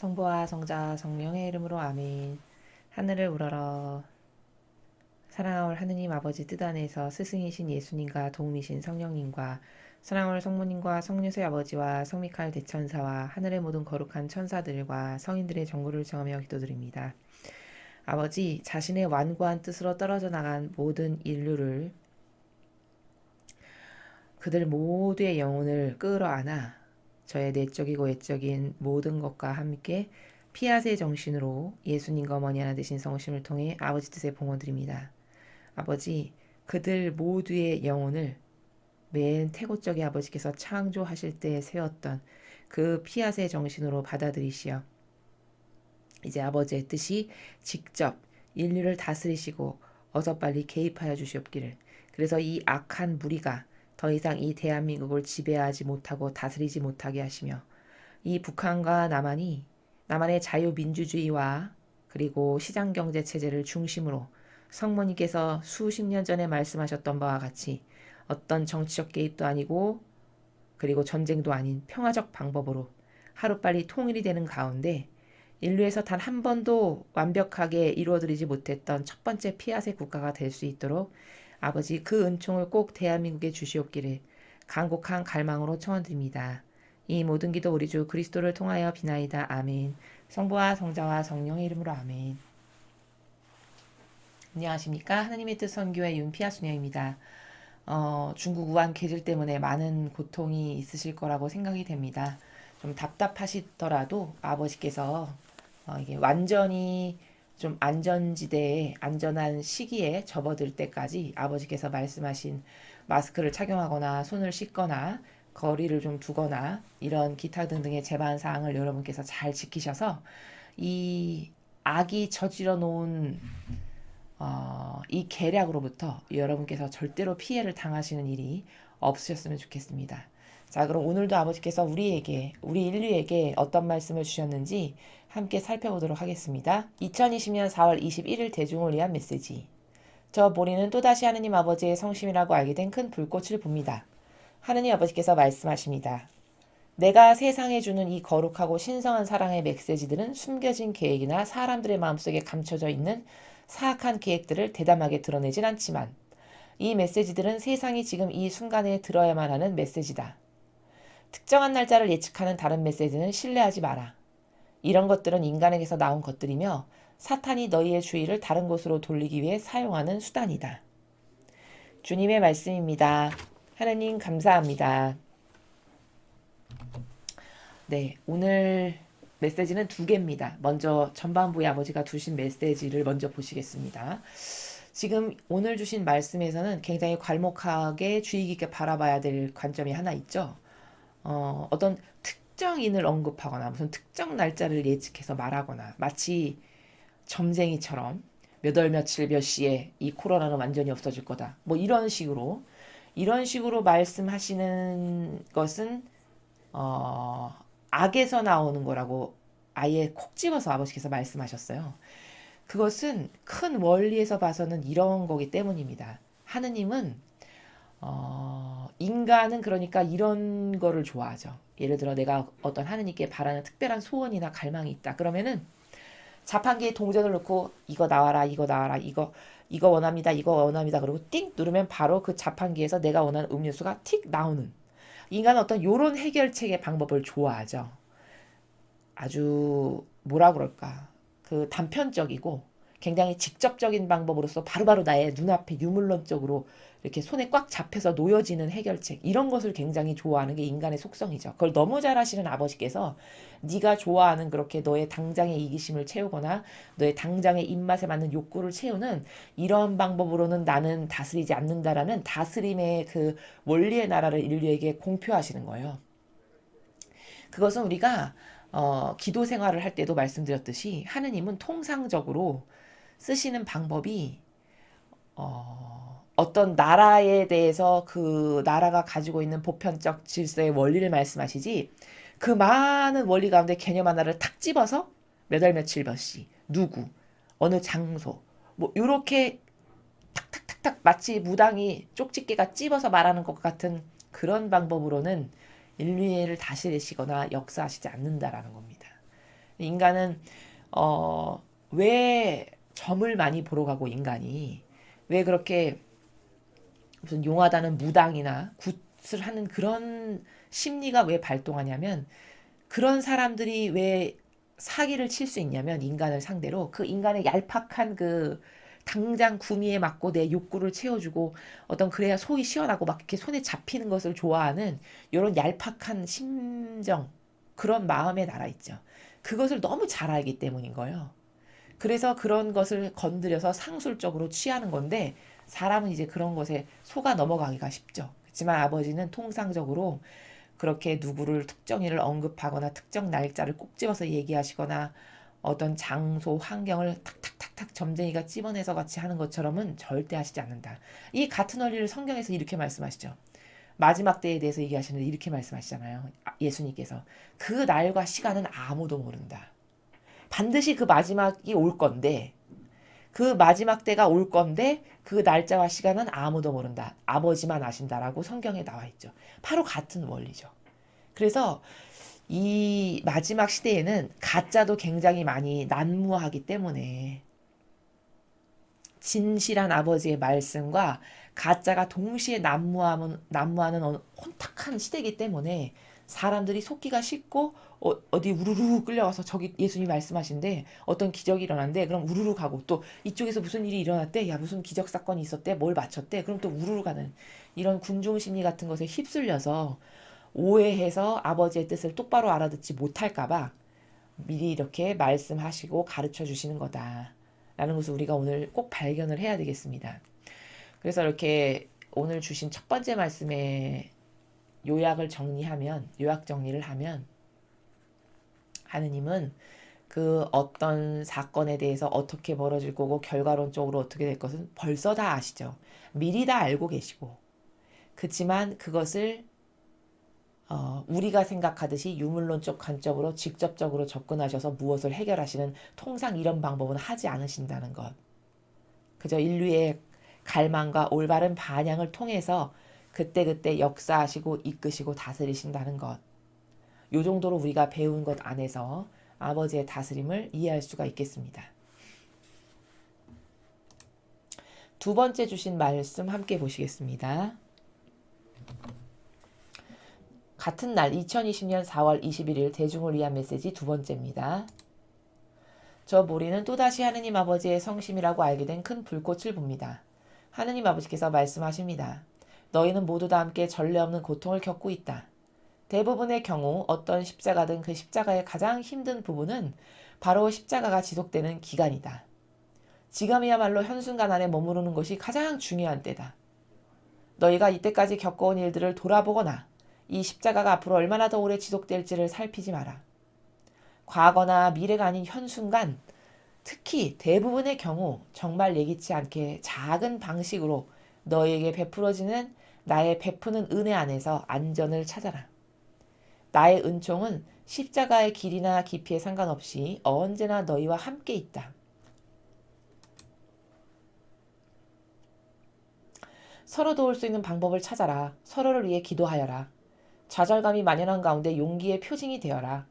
성부와 성자 성령의 이름으로 아멘. 하늘을 우러러 사랑하올 하느님 아버지 뜻 안에서 스승이신 예수님과 도움이신 성령님과 사랑하올 성모님과 성유세 아버지와 성미카엘 대천사와 하늘의 모든 거룩한 천사들과 성인들의 정보를 정하며 기도드립니다. 아버지, 자신의 완고한 뜻으로 떨어져 나간 모든 인류를 그들 모두의 영혼을 끌어안아 저의 내적이고 외적인 모든 것과 함께 피아세 정신으로 예수님과 어머니 하나 되신 성심을 통해 아버지 뜻에 봉헌드립니다. 아버지, 그들 모두의 영혼을 맨 태고적인 아버지께서 창조하실 때 세웠던 그 피아세 정신으로 받아들이시어 이제 아버지의 뜻이 직접 인류를 다스리시고 어서 빨리 개입하여 주시옵기를. 그래서 이 악한 무리가 더 이상 이 대한민국을 지배하지 못하고 다스리지 못하게 하시며 이 북한과 남한의 자유민주주의와 그리고 시장경제 체제를 중심으로 성모님께서 수십 년 전에 말씀하셨던 바와 같이 어떤 정치적 개입도 아니고 그리고 전쟁도 아닌 평화적 방법으로 하루빨리 통일이 되는 가운데 인류에서 단 한 번도 완벽하게 이루어드리지 못했던 첫 번째 피아세 국가가 될 수 있도록 아버지 그 은총을 꼭 대한민국에 주시옵기를 간곡한 갈망으로 청원드립니다. 이 모든 기도 우리 주 그리스도를 통하여 비나이다. 아멘. 성부와 성자와 성령의 이름으로 아멘. 안녕하십니까. 하나님의 뜻 선교의 윤피아 수녀입니다. 중국 우한 계절 때문에 많은 고통이 있으실 거라고 생각이 됩니다. 좀 답답하시더라도 아버지께서 이게 완전히 좀 안전지대에 안전한 시기에 접어들 때까지 아버지께서 말씀하신 마스크를 착용하거나 손을 씻거나 거리를 좀 두거나 이런 기타 등등의 제반 사항을 여러분께서 잘 지키셔서 이 악이 저질러 놓은 이 계략으로부터 여러분께서 절대로 피해를 당하시는 일이 없으셨으면 좋겠습니다. 자, 그럼 오늘도 아버지께서 우리 인류에게 어떤 말씀을 주셨는지 함께 살펴보도록 하겠습니다. 2020년 4월 21일 대중을 위한 메시지. 저 보리는 또다시 하느님 아버지의 성심이라고 알게 된 큰 불꽃을 봅니다. 하느님 아버지께서 말씀하십니다. 내가 세상에 주는 이 거룩하고 신성한 사랑의 메시지들은 숨겨진 계획이나 사람들의 마음속에 감춰져 있는 사악한 계획들을 대담하게 드러내진 않지만 이 메시지들은 세상이 지금 이 순간에 들어야만 하는 메시지다. 특정한 날짜를 예측하는 다른 메시지는 신뢰하지 마라. 이런 것들은 인간에게서 나온 것들이며 사탄이 너희의 주의를 다른 곳으로 돌리기 위해 사용하는 수단이다. 주님의 말씀입니다. 하나님 감사합니다. 네, 오늘 메시지는 두 개입니다. 먼저 전반부에 아버지가 두신 메시지를 먼저 보시겠습니다. 지금 오늘 주신 말씀에서는 굉장히 괄목하게 주의 깊게 바라봐야 될 관점이 하나 있죠. 어떤 특정인을 언급하거나 무슨 특정 날짜를 예측해서 말하거나 마치 점쟁이처럼 몇 월 며칠 몇 시에 이 코로나는 완전히 없어질 거다. 뭐 이런 식으로 말씀하시는 것은 악에서 나오는 거라고 아예 콕 집어서 아버지께서 말씀하셨어요. 그것은 큰 원리에서 봐서는 이런 거기 때문입니다. 하느님은 인간은 그러니까 이런 거를 좋아하죠. 예를 들어 내가 어떤 하느님께 바라는 특별한 소원이나 갈망이 있다. 그러면은 자판기에 동전을 넣고 이거 나와라, 이거 나와라, 이거 원합니다, 이거 원합니다. 그리고 띵 누르면 바로 그 자판기에서 내가 원하는 음료수가 틱 나오는. 인간은 어떤 요런 해결책의 방법을 좋아하죠. 아주 뭐라 그럴까 그 단편적이고 굉장히 직접적인 방법으로서 바로바로 나의 눈앞에 유물론적으로 이렇게 손에 꽉 잡혀서 놓여지는 해결책 이런 것을 굉장히 좋아하는 게 인간의 속성이죠. 그걸 너무 잘 아시는 아버지께서 네가 좋아하는 그렇게 너의 당장의 이기심을 채우거나 너의 당장의 입맛에 맞는 욕구를 채우는 이런 방법으로는 나는 다스리지 않는다라는 다스림의 그 원리의 나라를 인류에게 공표하시는 거예요. 그것은 우리가 기도 생활을 할 때도 말씀드렸듯이 하느님은 통상적으로 쓰시는 방법이 어떤 나라에 대해서 그 나라가 가지고 있는 보편적 질서의 원리를 말씀하시지 그 많은 원리 가운데 개념 하나를 탁 집어서 몇 월 며칠 몇 시, 누구, 어느 장소 뭐 이렇게 탁탁탁탁 마치 무당이 쪽집게가 찝어서 말하는 것 같은 그런 방법으로는 인류를 다스리시거나 역사하시지 않는다라는 겁니다. 인간은 왜 점을 많이 보러 가고 인간이 왜 그렇게 무슨 용하다는 무당이나 굿을 하는 그런 심리가 왜 발동하냐면 그런 사람들이 왜 사기를 칠 수 있냐면 인간을 상대로 그 인간의 얄팍한 그 당장 구미에 맞고 내 욕구를 채워주고 어떤 그래야 속이 시원하고 막 이렇게 손에 잡히는 것을 좋아하는 이런 얄팍한 심정 그런 마음에 날아 있죠. 그것을 너무 잘 알기 때문인 거예요. 그래서 그런 것을 건드려서 상술적으로 취하는 건데 사람은 이제 그런 것에 속아 넘어가기가 쉽죠. 그렇지만 아버지는 통상적으로 그렇게 누구를 특정인을 언급하거나 특정 날짜를 꼭 집어서 얘기하시거나 어떤 장소, 환경을 탁탁탁탁 점쟁이가 찝어내서 같이 하는 것처럼은 절대 하시지 않는다. 이 같은 원리를 성경에서 이렇게 말씀하시죠. 마지막 때에 대해서 얘기하시는데 이렇게 말씀하시잖아요. 예수님께서 그 날과 시간은 아무도 모른다. 반드시 그 마지막이 올 건데 그 마지막 때가 올 건데 그 날짜와 시간은 아무도 모른다. 아버지만 아신다라고 성경에 나와 있죠. 바로 같은 원리죠. 그래서 이 마지막 시대에는 가짜도 굉장히 많이 난무하기 때문에 진실한 아버지의 말씀과 가짜가 동시에 난무하는 혼탁한 시대이기 때문에 사람들이 속기가 쉽고 어디 우르르 끌려가서 저기 예수님이 말씀하신데 어떤 기적이 일어난대 그럼 우르르 가고 또 이쪽에서 무슨 일이 일어났대 야 무슨 기적 사건이 있었대 뭘 맞췄대 그럼 또 우르르 가는 이런 군중 심리 같은 것에 휩쓸려서 오해해서 아버지의 뜻을 똑바로 알아듣지 못할까봐 미리 이렇게 말씀하시고 가르쳐 주시는 거다. 라는 것을 우리가 오늘 꼭 발견을 해야 되겠습니다. 그래서 이렇게 오늘 주신 첫 번째 말씀의 요약 정리를 하면 하느님은 그 어떤 사건에 대해서 어떻게 벌어질 거고 결과론적으로 어떻게 될 것은 벌써 다 아시죠. 미리 다 알고 계시고 그렇지만 그것을 우리가 생각하듯이 유물론적 관점으로 직접적으로 접근하셔서 무엇을 해결하시는 통상 이런 방법은 하지 않으신다는 것. 그저 인류의 갈망과 올바른 반향을 통해서 그때그때 역사하시고 이끄시고 다스리신다는 것. 요 정도로 우리가 배운 것 안에서 아버지의 다스림을 이해할 수가 있겠습니다. 두 번째 주신 말씀 함께 보시겠습니다. 같은 날 2020년 4월 21일 대중을 위한 메시지 두 번째입니다. 저 모리는 또다시 하느님 아버지의 성심이라고 알게 된 큰 불꽃을 봅니다. 하느님 아버지께서 말씀하십니다. 너희는 모두 다 함께 전례 없는 고통을 겪고 있다. 대부분의 경우 어떤 십자가든 그 십자가의 가장 힘든 부분은 바로 십자가가 지속되는 기간이다. 지금이야말로 현순간 안에 머무르는 것이 가장 중요한 때다. 너희가 이때까지 겪어온 일들을 돌아보거나 이 십자가가 앞으로 얼마나 더 오래 지속될지를 살피지 마라. 과거나 미래가 아닌 현순간, 특히 대부분의 경우 정말 예기치 않게 작은 방식으로 너희에게 베풀어지는 나의 베푸는 은혜 안에서 안전을 찾아라. 나의 은총은 십자가의 길이나 깊이에 상관없이 언제나 너희와 함께 있다. 서로 도울 수 있는 방법을 찾아라. 서로를 위해 기도하여라. 좌절감이 만연한 가운데 용기의 표징이 되어라.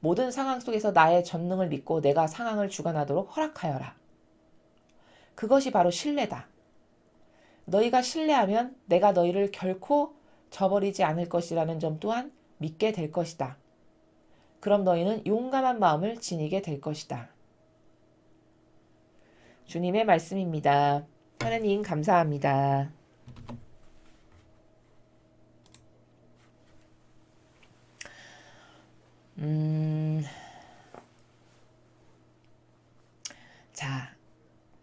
모든 상황 속에서 나의 전능을 믿고 내가 상황을 주관하도록 허락하여라. 그것이 바로 신뢰다. 너희가 신뢰하면 내가 너희를 결코 저버리지 않을 것이라는 점 또한 믿게 될 것이다. 그럼 너희는 용감한 마음을 지니게 될 것이다. 주님의 말씀입니다. 하느님 감사합니다. 자,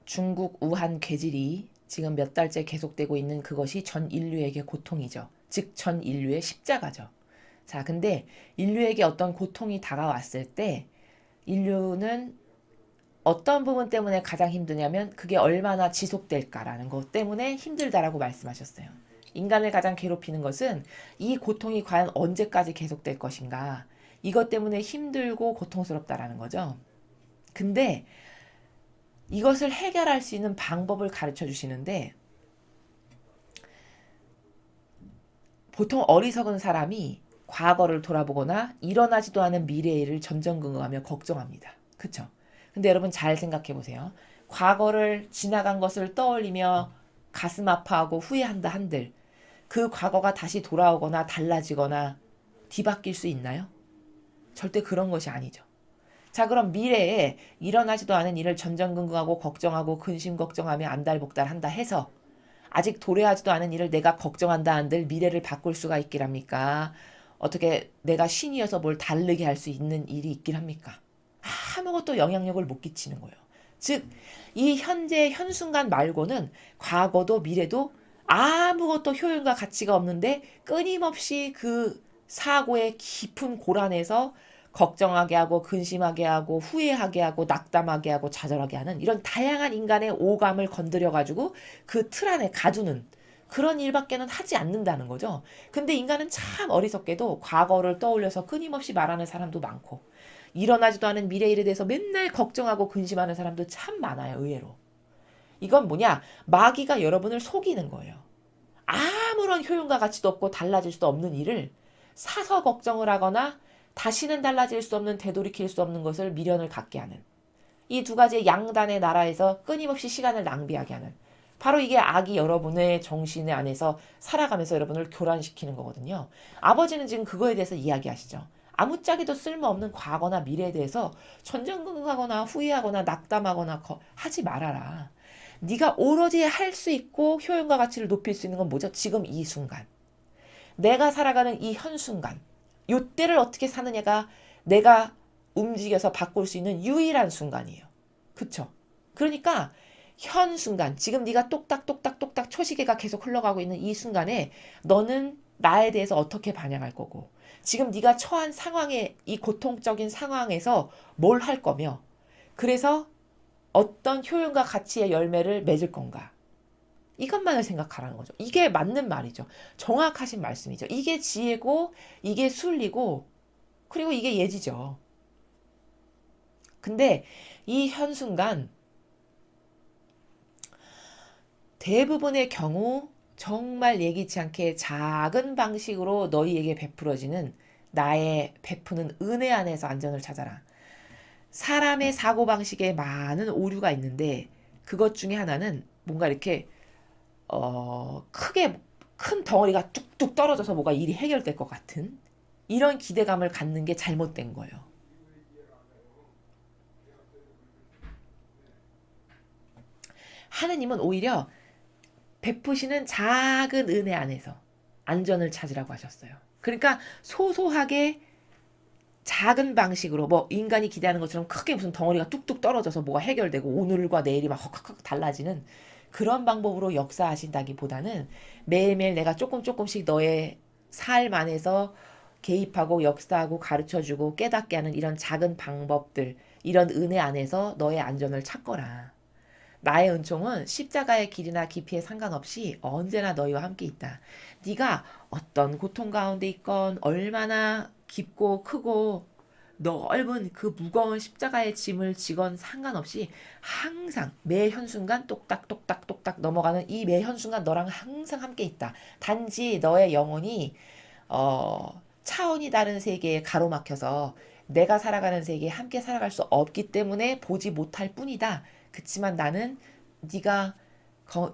중국 우한 괴질이 지금 몇 달째 계속되고 있는 그것이 전 인류에게 고통이죠. 즉, 전 인류의 십자가죠. 자, 근데 인류에게 어떤 고통이 다가왔을 때 인류는 어떤 부분 때문에 가장 힘드냐면 그게 얼마나 지속될까라는 것 때문에 힘들다라고 말씀하셨어요. 인간을 가장 괴롭히는 것은 이 고통이 과연 언제까지 계속될 것인가. 이것 때문에 힘들고 고통스럽다라는 거죠. 근데 이것을 해결할 수 있는 방법을 가르쳐 주시는데 보통 어리석은 사람이 과거를 돌아보거나 일어나지도 않은 미래의 일을 전전긍긍하며 걱정합니다. 그쵸? 근데 여러분 잘 생각해 보세요. 과거를 지나간 것을 떠올리며 가슴 아파하고 후회한다 한들 그 과거가 다시 돌아오거나 달라지거나 뒤바뀔 수 있나요? 절대 그런 것이 아니죠. 자, 그럼 미래에 일어나지도 않은 일을 전전긍긍하고 걱정하고 근심 걱정하며 안달복달한다 해서 아직 도래하지도 않은 일을 내가 걱정한다 한들 미래를 바꿀 수가 있기랍니까? 어떻게 내가 신이어서 뭘 다르게 할 수 있는 일이 있길 합니까? 아무것도 영향력을 못 끼치는 거예요. 즉, 이 현재 현순간 말고는 과거도 미래도 아무것도 효용과 가치가 없는데 끊임없이 그 사고의 깊은 고란에서 걱정하게 하고 근심하게 하고 후회하게 하고 낙담하게 하고 좌절하게 하는 이런 다양한 인간의 오감을 건드려 가지고 그 틀 안에 가두는 그런 일밖에는 하지 않는다는 거죠. 근데 인간은 참 어리석게도 과거를 떠올려서 끊임없이 말하는 사람도 많고 일어나지도 않은 미래 일에 대해서 맨날 걱정하고 근심하는 사람도 참 많아요, 의외로. 이건 뭐냐? 마귀가 여러분을 속이는 거예요. 아무런 효용과 가치도 없고 달라질 수도 없는 일을 사서 걱정을 하거나 다시는 달라질 수 없는 되돌이킬 수 없는 것을 미련을 갖게 하는 이 두 가지의 양단의 나라에서 끊임없이 시간을 낭비하게 하는 바로 이게 악이 여러분의 정신 안에서 살아가면서 여러분을 교란시키는 거거든요. 아버지는 지금 그거에 대해서 이야기하시죠. 아무짝에도 쓸모없는 과거나 미래에 대해서 전전긍긍하거나 후회하거나 낙담하거나 하지 말아라. 네가 오로지 할 수 있고 효용과 가치를 높일 수 있는 건 뭐죠? 지금 이 순간. 내가 살아가는 이 현순간. 요때를 어떻게 사느냐가 내가 움직여서 바꿀 수 있는 유일한 순간이에요. 그쵸? 그러니까 현 순간, 지금 네가 똑딱똑딱똑딱 초시계가 계속 흘러가고 있는 이 순간에 너는 나에 대해서 어떻게 반응할 거고 지금 네가 처한 상황에 이 고통적인 상황에서 뭘 할 거며 그래서 어떤 효용과 가치의 열매를 맺을 건가 이것만을 생각하라는 거죠. 이게 맞는 말이죠. 정확하신 말씀이죠. 이게 지혜고 이게 순리고 그리고 이게 예지죠. 근데 이 현순간 대부분의 경우 정말 예기치 않게 작은 방식으로 너희에게 베풀어지는 나의 베푸는 은혜 안에서 안전을 찾아라. 사람의 사고방식에 많은 오류가 있는데 그것 중에 하나는 뭔가 이렇게 크게 큰 덩어리가 뚝뚝 떨어져서 뭐가 일이 해결될 것 같은 이런 기대감을 갖는 게 잘못된 거예요. 하느님은 오히려 베푸시는 작은 은혜 안에서 안전을 찾으라고 하셨어요. 그러니까 소소하게 작은 방식으로 뭐 인간이 기대하는 것처럼 크게 무슨 덩어리가 뚝뚝 떨어져서 뭐가 해결되고 오늘과 내일이 막 헉헉헉 달라지는 그런 방법으로 역사하신다기보다는 매일매일 내가 조금씩 너의 삶 안에서 개입하고 역사하고 가르쳐주고 깨닫게 하는 이런 작은 방법들 이런 은혜 안에서 너의 안전을 찾거라. 나의 은총은 십자가의 길이나 깊이에 상관없이 언제나 너희와 함께 있다. 네가 어떤 고통 가운데 있건 얼마나 깊고 크고 넓은 그 무거운 십자가의 짐을 지건 상관없이 항상 매 현순간 똑딱똑딱똑딱 넘어가는 이 매 현순간 너랑 항상 함께 있다. 단지 너의 영혼이 차원이 다른 세계에 가로막혀서 내가 살아가는 세계에 함께 살아갈 수 없기 때문에 보지 못할 뿐이다. 그치만 나는 네가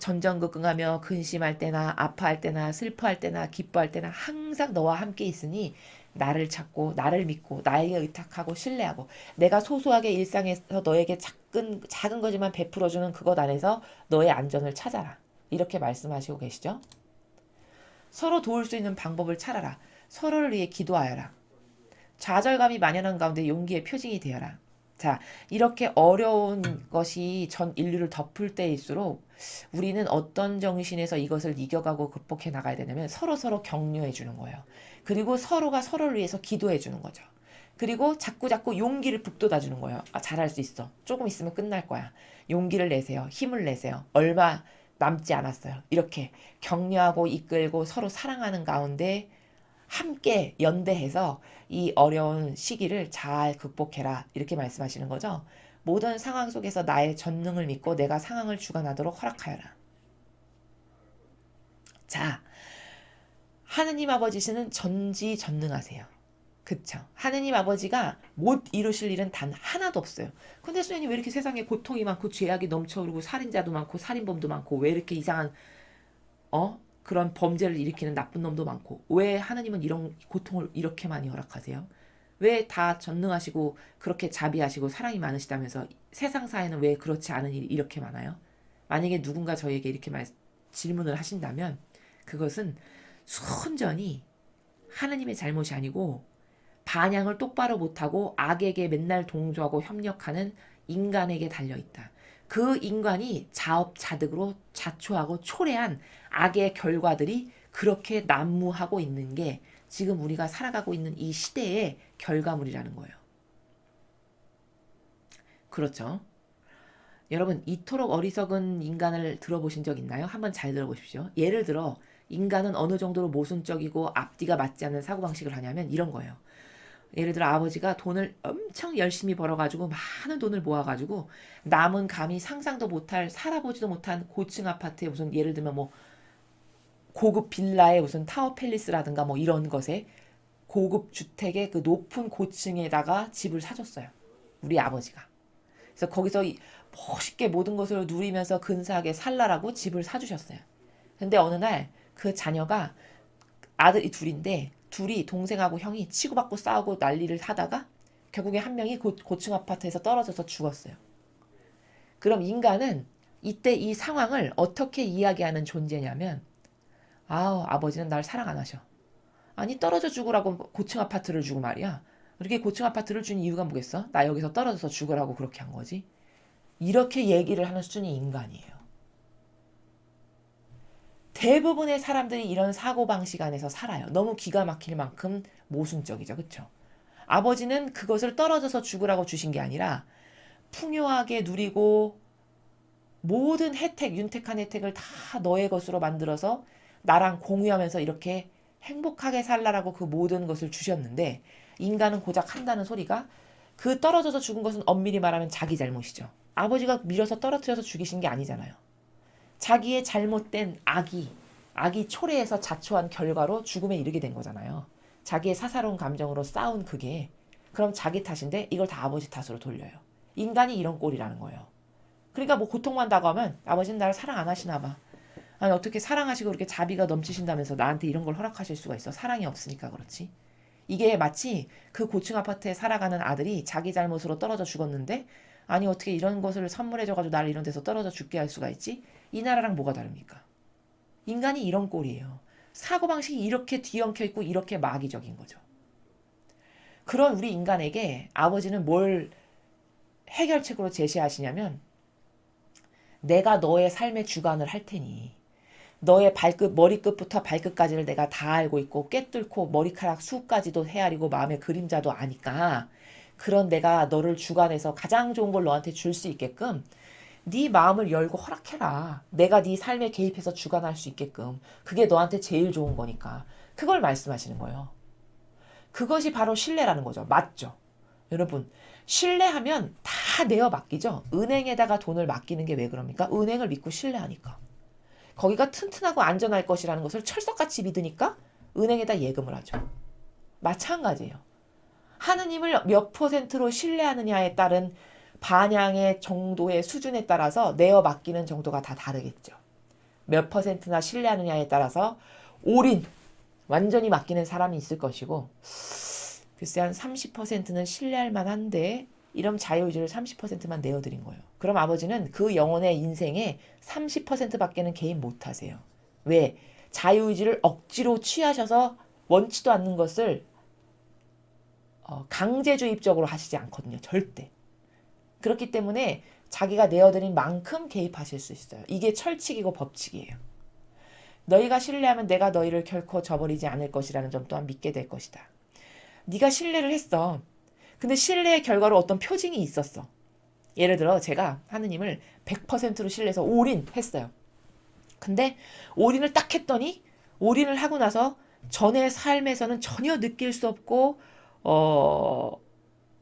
전전긍긍하며 근심할 때나 아파할 때나 슬퍼할 때나 기뻐할 때나 항상 너와 함께 있으니 나를 찾고 나를 믿고 나에게 의탁하고 신뢰하고 내가 소소하게 일상에서 너에게 작은 거지만 베풀어주는 그것 안에서 너의 안전을 찾아라. 이렇게 말씀하시고 계시죠. 서로 도울 수 있는 방법을 찾아라. 서로를 위해 기도하여라. 좌절감이 만연한 가운데 용기의 표징이 되어라. 자, 이렇게 어려운 것이 전 인류를 덮을 때일수록 우리는 어떤 정신에서 이것을 이겨가고 극복해 나가야 되냐면 서로 격려해 주는 거예요. 그리고 서로가 서로를 위해서 기도해 주는 거죠. 그리고 자꾸 용기를 북돋아 주는 거예요. 아, 잘할 수 있어. 조금 있으면 끝날 거야. 용기를 내세요. 힘을 내세요. 얼마 남지 않았어요. 이렇게 격려하고 이끌고 서로 사랑하는 가운데 함께 연대해서 이 어려운 시기를 잘 극복해라. 이렇게 말씀하시는 거죠. 모든 상황 속에서 나의 전능을 믿고 내가 상황을 주관하도록 허락하여라. 자, 하느님 아버지시는 전지전능하세요. 그쵸? 하느님 아버지가 못 이루실 일은 단 하나도 없어요. 근데 수녀님 왜 이렇게 세상에 고통이 많고 죄악이 넘쳐흐르고 살인자도 많고 살인범도 많고 왜 이렇게 이상한 그런 범죄를 일으키는 나쁜 놈도 많고 왜 하느님은 이런 고통을 이렇게 많이 허락하세요? 왜 다 전능하시고 그렇게 자비하시고 사랑이 많으시다면서 세상 사회는 왜 그렇지 않은 일이 이렇게 많아요? 만약에 누군가 저에게 이렇게 질문을 하신다면 그것은 순전히 하느님의 잘못이 아니고 반향을 똑바로 못하고 악에게 맨날 동조하고 협력하는 인간에게 달려있다. 그 인간이 자업자득으로 자초하고 초래한 악의 결과들이 그렇게 난무하고 있는 게 지금 우리가 살아가고 있는 이 시대의 결과물이라는 거예요. 그렇죠? 여러분 이토록 어리석은 인간을 들어보신 적 있나요? 한번 잘 들어보십시오. 예를 들어 인간은 어느 정도로 모순적이고 앞뒤가 맞지 않는 사고방식을 하냐면 이런 거예요. 예를 들어 아버지가 돈을 엄청 열심히 벌어가지고 많은 돈을 모아가지고 남은 감히 상상도 못할 살아보지도 못한 고층 아파트에 무슨 예를 들면 뭐 고급 빌라에 무슨 타워 팰리스라든가 뭐 이런 것에 고급 주택의 그 높은 고층에다가 집을 사줬어요. 우리 아버지가. 그래서 거기서 멋있게 모든 것을 누리면서 근사하게 살라라고 집을 사주셨어요. 근데 어느 날 그 자녀가 아들이 둘인데 둘이 동생하고 형이 치고받고 싸우고 난리를 하다가 결국에 한 명이 고층 아파트에서 떨어져서 죽었어요. 그럼 인간은 이때 이 상황을 어떻게 이야기하는 존재냐면 아우 아버지는 날 사랑 안 하셔. 아니 떨어져 죽으라고 고층 아파트를 주고 말이야. 이렇게 고층 아파트를 준 이유가 뭐겠어? 나 여기서 떨어져서 죽으라고 그렇게 한 거지. 이렇게 얘기를 하는 수준이 인간이에요. 대부분의 사람들이 이런 사고방식 안에서 살아요. 너무 기가 막힐 만큼 모순적이죠. 그쵸? 아버지는 그것을 떨어져서 죽으라고 주신 게 아니라 풍요하게 누리고 모든 혜택, 윤택한 혜택을 다 너의 것으로 만들어서 나랑 공유하면서 이렇게 행복하게 살라라고 그 모든 것을 주셨는데 인간은 고작 한다는 소리가 그 떨어져서 죽은 것은 엄밀히 말하면 자기 잘못이죠. 아버지가 밀어서 떨어뜨려서 죽이신 게 아니잖아요. 자기의 잘못된 악이 초래해서 자초한 결과로 죽음에 이르게 된 거잖아요. 자기의 사사로운 감정으로 싸운 그게 그럼 자기 탓인데 이걸 다 아버지 탓으로 돌려요. 인간이 이런 꼴이라는 거예요. 그러니까 뭐 고통만 다가오면 아버지는 나를 사랑 안 하시나 봐. 아니 어떻게 사랑하시고 그렇게 자비가 넘치신다면서 나한테 이런 걸 허락하실 수가 있어. 사랑이 없으니까 그렇지. 이게 마치 그 고층 아파트에 살아가는 아들이 자기 잘못으로 떨어져 죽었는데 아니 어떻게 이런 것을 선물해줘가지고 나를 이런 데서 떨어져 죽게 할 수가 있지? 이 나라랑 뭐가 다릅니까? 인간이 이런 꼴이에요. 사고방식이 이렇게 뒤엉켜 있고 이렇게 마귀적인 거죠. 그런 우리 인간에게 아버지는 뭘 해결책으로 제시하시냐면 내가 너의 삶의 주관을 할 테니 너의 머리끝부터 발끝까지를 내가 다 알고 있고 꿰뚫고 머리카락 수까지도 헤아리고 마음의 그림자도 아니까 그런 내가 너를 주관해서 가장 좋은 걸 너한테 줄 수 있게끔 네 마음을 열고 허락해라. 내가 네 삶에 개입해서 주관할 수 있게끔. 그게 너한테 제일 좋은 거니까. 그걸 말씀하시는 거예요. 그것이 바로 신뢰라는 거죠. 맞죠? 여러분, 신뢰하면 다 내어 맡기죠? 은행에다가 돈을 맡기는 게 왜 그럽니까? 은행을 믿고 신뢰하니까. 거기가 튼튼하고 안전할 것이라는 것을 철석같이 믿으니까 은행에다 예금을 하죠. 마찬가지예요. 하느님을 몇 %로 신뢰하느냐에 따른 반향의 정도의 수준에 따라서 내어 맡기는 정도가 다 다르겠죠. 몇 %나 신뢰하느냐에 따라서 올인, 완전히 맡기는 사람이 있을 것이고 글쎄 한 30%는 신뢰할 만한데 이런 자유의지를 30%만 내어드린 거예요. 그럼 아버지는 그 영혼의 인생에 30%밖에는 개입 못하세요. 왜? 자유의지를 억지로 취하셔서 원치도 않는 것을 강제주입적으로 하시지 않거든요. 절대. 그렇기 때문에 자기가 내어드린 만큼 개입하실 수 있어요. 이게 철칙이고 법칙이에요. 너희가 신뢰하면 내가 너희를 결코 저버리지 않을 것이라는 점 또한 믿게 될 것이다. 네가 신뢰를 했어. 근데 신뢰의 결과로 어떤 표징이 있었어. 예를 들어 제가 하느님을 100%로 신뢰해서 올인했어요. 근데 올인을 딱 했더니 올인을 하고 나서 전의 삶에서는 전혀 느낄 수 없고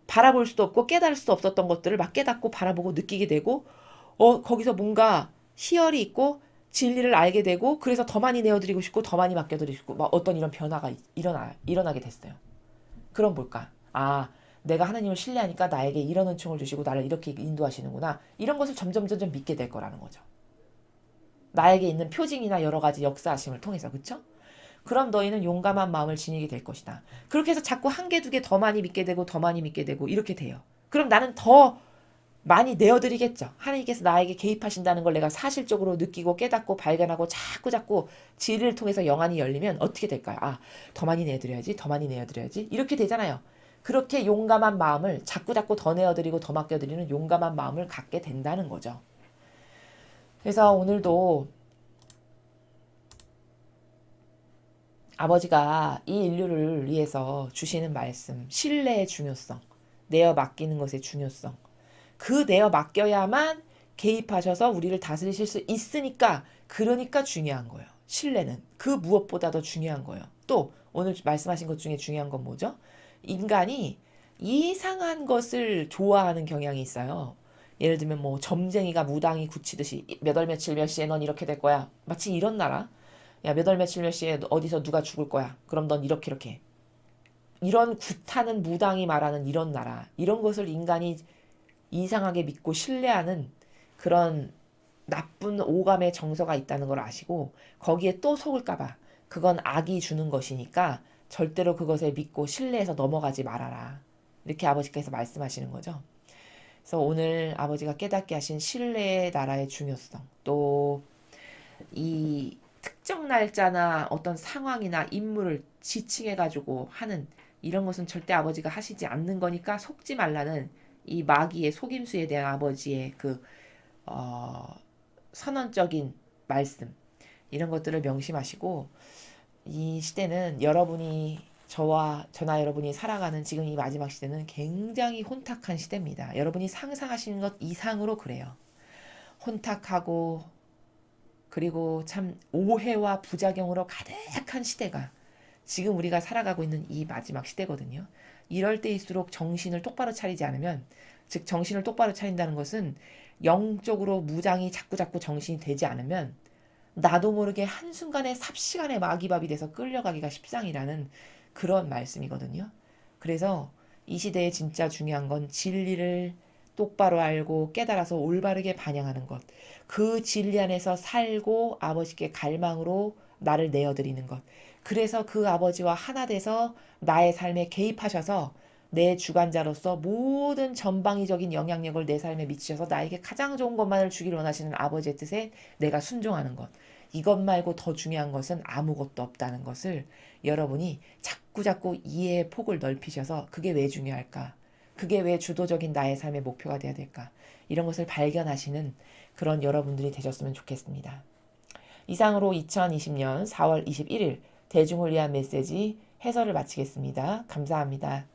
바라볼 수도 없고 깨달을 수도 없었던 것들을 막 깨닫고 바라보고 느끼게 되고 거기서 뭔가 희열이 있고 진리를 알게 되고 그래서 더 많이 내어드리고 싶고 더 많이 맡겨드리고 싶고 막 어떤 이런 변화가 일어나게 됐어요. 그럼 뭘까? 아, 내가 하나님을 신뢰하니까 나에게 이런 은총을 주시고 나를 이렇게 인도하시는구나. 이런 것을 점점 믿게 될 거라는 거죠. 나에게 있는 표징이나 여러 가지 역사하심을 통해서. 그쵸? 그럼 너희는 용감한 마음을 지니게 될 것이다. 그렇게 해서 자꾸 한 개, 두 개 더 많이 믿게 되고 더 많이 믿게 되고 이렇게 돼요. 그럼 나는 더 많이 내어드리겠죠. 하나님께서 나에게 개입하신다는 걸 내가 사실적으로 느끼고 깨닫고 발견하고 자꾸 진리를 통해서 영안이 열리면 어떻게 될까요? 아, 더 많이 내어드려야지, 더 많이 내어드려야지. 이렇게 되잖아요. 그렇게 용감한 마음을 자꾸 더 내어드리고 더 맡겨드리는 용감한 마음을 갖게 된다는 거죠. 그래서 오늘도 아버지가 이 인류를 위해서 주시는 말씀, 신뢰의 중요성, 내어 맡기는 것의 중요성, 그 내어 맡겨야만 개입하셔서 우리를 다스리실 수 있으니까 그러니까 중요한 거예요. 신뢰는 그 무엇보다도 중요한 거예요. 또 오늘 말씀하신 것 중에 중요한 건 뭐죠? 인간이 이상한 것을 좋아하는 경향이 있어요. 예를 들면 뭐 점쟁이가 무당이 굳히듯이 몇 월 며칠 몇 시에 넌 이렇게 될 거야. 마치 이런 나라. 야, 몇 월 며칠 몇 시에 어디서 누가 죽을 거야. 그럼 넌 이렇게. 이런 굿하는 무당이 말하는 이런 나라. 이런 것을 인간이 이상하게 믿고 신뢰하는 그런 나쁜 오감의 정서가 있다는 걸 아시고 거기에 또 속을까봐 그건 악이 주는 것이니까 절대로 그것에 믿고 신뢰해서 넘어가지 말아라. 이렇게 아버지께서 말씀하시는 거죠. 그래서 오늘 아버지가 깨닫게 하신 신뢰의 나라의 중요성, 또 이 특정 날짜나 어떤 상황이나 인물을 지칭해가지고 하는 이런 것은 절대 아버지가 하시지 않는 거니까 속지 말라는 이 마귀의 속임수에 대한 아버지의 그 선언적인 말씀, 이런 것들을 명심하시고 이 시대는 여러분이 저나 여러분이 살아가는 지금 이 마지막 시대는 굉장히 혼탁한 시대입니다. 여러분이 상상하시는 것 이상으로 그래요. 혼탁하고 그리고 참 오해와 부작용으로 가득한 시대가 지금 우리가 살아가고 있는 이 마지막 시대거든요. 이럴 때일수록 정신을 똑바로 차리지 않으면, 즉 정신을 똑바로 차린다는 것은 영적으로 무장이 자꾸 정신이 되지 않으면 나도 모르게 한순간에 삽시간에 마귀밥이 돼서 끌려가기가 십상이라는 그런 말씀이거든요. 그래서 이 시대에 진짜 중요한 건 진리를 똑바로 알고 깨달아서 올바르게 반영하는 것. 그 진리 안에서 살고 아버지께 갈망으로 나를 내어드리는 것. 그래서 그 아버지와 하나 돼서 나의 삶에 개입하셔서 내 주관자로서 모든 전방위적인 영향력을 내 삶에 미치셔서 나에게 가장 좋은 것만을 주기를 원하시는 아버지의 뜻에 내가 순종하는 것. 이것 말고 더 중요한 것은 아무것도 없다는 것을 여러분이 자꾸 이해의 폭을 넓히셔서 그게 왜 중요할까? 그게 왜 주도적인 나의 삶의 목표가 되어야 될까? 이런 것을 발견하시는 그런 여러분들이 되셨으면 좋겠습니다. 이상으로 2020년 4월 21일 대중을 위한 메시지 해설을 마치겠습니다. 감사합니다.